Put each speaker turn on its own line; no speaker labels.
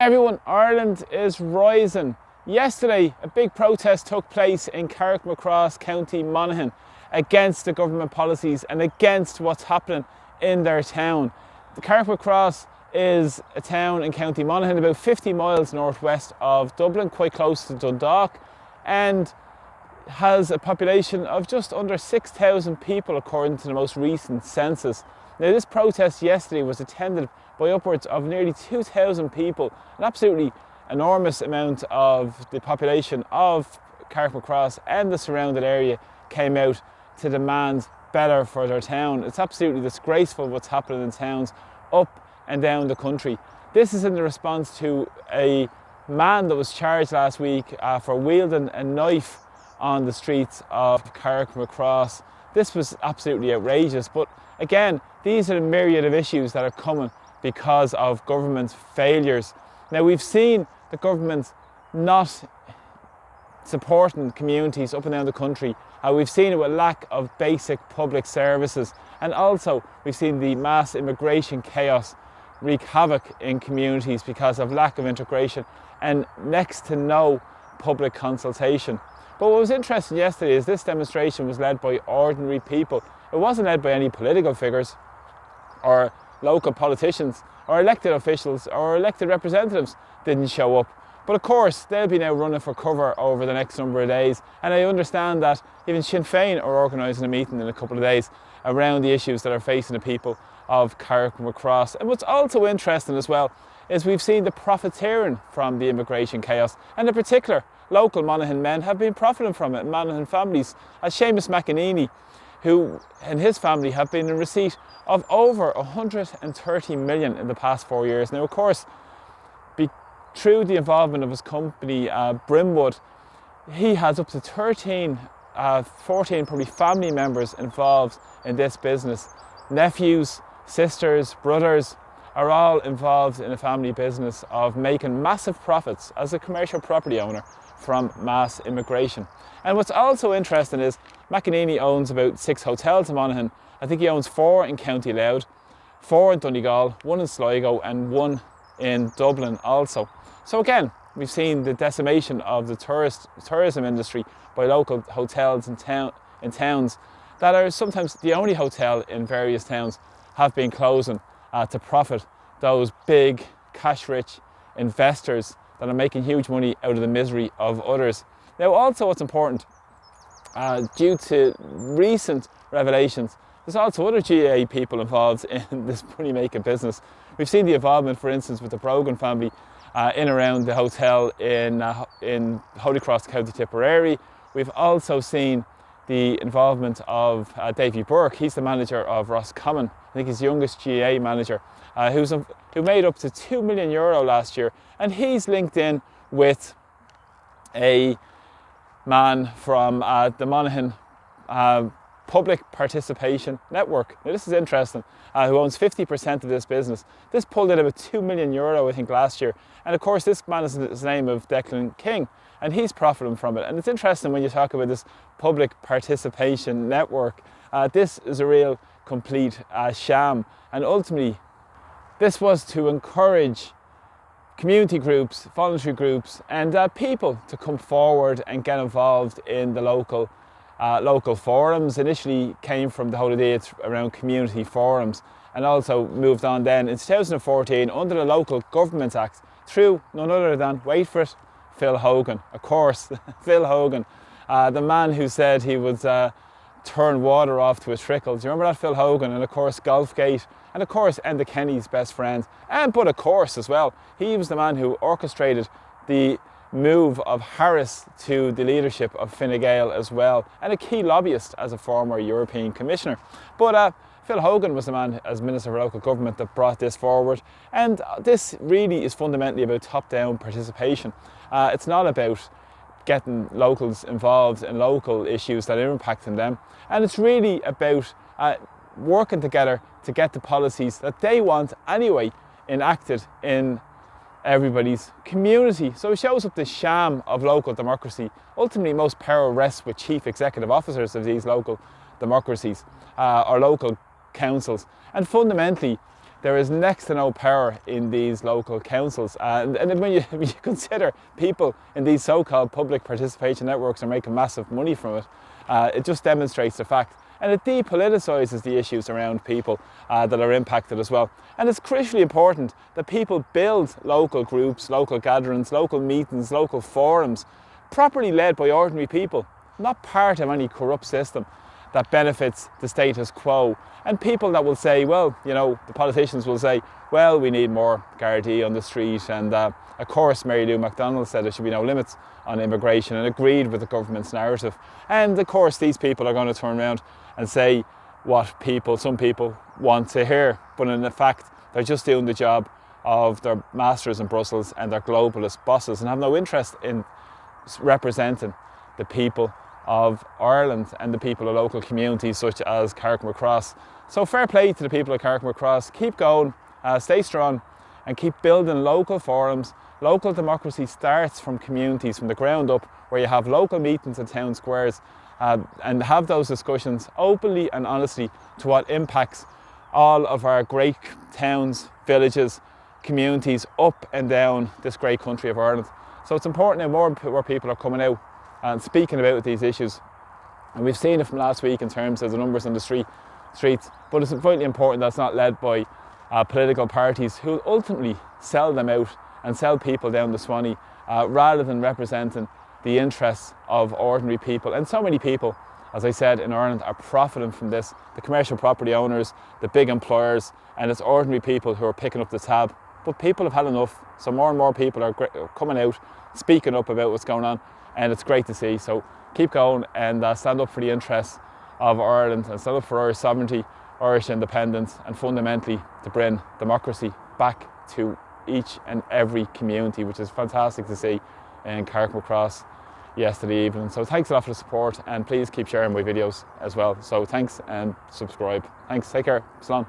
Everyone, Ireland is rising. Yesterday, a big protest took place in Carrickmacross, County Monaghan, against the government policies and against what's happening in their town. The Carrickmacross is a town in County Monaghan, about 50 miles northwest of Dublin, quite close to Dundalk, and has a population of just under 6,000 people according to the most recent census. Now, this protest yesterday was attended by upwards of nearly 2,000 people, an absolutely enormous amount of the population of Carrickmacross and the surrounding area came out to demand better for their town. It's absolutely disgraceful what's happening in towns up and down the country. This is in the response to a man that was charged last week for wielding a knife on the streets of Carrickmacross. This was absolutely outrageous, but again, these are the myriad of issues that are coming because of government failures. Now, we've seen the government not supporting communities up and down the country. We've seen it with lack of basic public services, and also we've seen the mass immigration chaos wreak havoc in communities because of lack of integration and next to no public consultation. But what was interesting yesterday is this demonstration was led by ordinary people. It wasn't led by any political figures or local politicians or elected officials or elected representatives didn't show up. But of course, they'll be now running for cover over the next number of days. And I understand that even Sinn Féin are organising a meeting in a couple of days around the issues that are facing the people of Carrickmacross. And what's also interesting as well is we've seen the profiteering from the immigration chaos, and in particular, local Monaghan men have been profiting from it, Monaghan families, as Seamus McEnany, who and his family have been in receipt of over 130 million in the past 4 years. Now, of course, through the involvement of his company, Brimwood, he has up to 14 probably family members involved in this business. Nephews, sisters, brothers are all involved in a family business of making massive profits as a commercial property owner from mass immigration. And what's also interesting is McEnany owns about 6 hotels in Monaghan. I think he owns 4 in County Louth, 4 in Donegal, 1 in Sligo and 1 in Dublin also. So again, we've seen the decimation of the tourism industry by local hotels in towns that are sometimes the only hotel in various towns have been closing to profit those big cash-rich investors that are making huge money out of the misery of others. Now, also what's important, due to recent revelations, there's also other GAA people involved in this money-making business. We've seen the involvement, for instance, with the Brogan family in around the hotel in Holy Cross, County Tipperary. We've also seen the involvement of Davy Burke. He's the manager of Roscommon. I think he's the youngest GAA manager, who made up to €2 million last year. And he's linked in with a man from the Monaghan Public Participation Network. Now, this is interesting, who owns 50% of this business. This pulled in about €2 million, I think, last year. And of course, this man is the name of Declan King, and he's profiting from it. And it's interesting when you talk about this Public Participation Network. This is a real complete sham. And ultimately, this was to encourage community groups, voluntary groups, and people to come forward and get involved in the local forums. Initially came from the whole idea around community forums, and also moved on then in 2014 under the Local Governments Act through none other than, wait for it, Phil Hogan. Of course, Phil Hogan, the man who said he would turn water off to a trickle. Do you remember that, Phil Hogan? And of course, Golfgate, and of course, Enda Kenny's best friend. But of course as well, he was the man who orchestrated the move of Harris to the leadership of Fine Gael as well, and a key lobbyist as a former European Commissioner. But Phil Hogan was the man, as Minister for Local Government, that brought this forward. And this really is fundamentally about top-down participation. It's not about getting locals involved in local issues that are impacting them. And it's really about working together to get the policies that they want anyway enacted in everybody's community. So it shows up the sham of local democracy. Ultimately, most power rests with chief executive officers of these local democracies or local councils. And fundamentally, there is next to no power in these local councils. And when you consider people in these so-called public participation networks are making massive money from it, it just demonstrates the fact. And it depoliticises the issues around people that are impacted as well. And it's crucially important that people build local groups, local gatherings, local meetings, local forums, properly led by ordinary people, not part of any corrupt system that benefits the status quo. And people that will say, well, you know, the politicians will say, well, we need more Gardaí on the street. And of course, Mary Lou McDonald said there should be no limits on immigration and agreed with the government's narrative. And of course, these people are going to turn around and say what some people want to hear. But in fact, they're just doing the job of their masters in Brussels and their globalist bosses and have no interest in representing the people of Ireland and the people of local communities such as Carrickmacross. So fair play to the people of Carrickmacross. Keep going, stay strong, and keep building local forums. Local democracy starts from communities, from the ground up, where you have local meetings in town squares and have those discussions openly and honestly to what impacts all of our great towns, villages, communities up and down this great country of Ireland. So it's important that more people are coming out and speaking about these issues. And we've seen it from last week in terms of the numbers on the streets, but it's vitally important that it's not led by political parties who ultimately sell them out and sell people down the Swanee rather than representing the interests of ordinary people. And so many people, as I said, in Ireland are profiting from this. The commercial property owners, the big employers, and it's ordinary people who are picking up the tab. But people have had enough, so more and more people are coming out, speaking up about what's going on, and it's great to see. So keep going and stand up for the interests of Ireland and stand up for Irish sovereignty, Irish independence, and fundamentally to bring democracy back to each and every community, which is fantastic to see in Carrickmacross yesterday evening. So thanks a lot for the support, and please keep sharing my videos as well. So thanks and subscribe. Thanks, take care, Slán.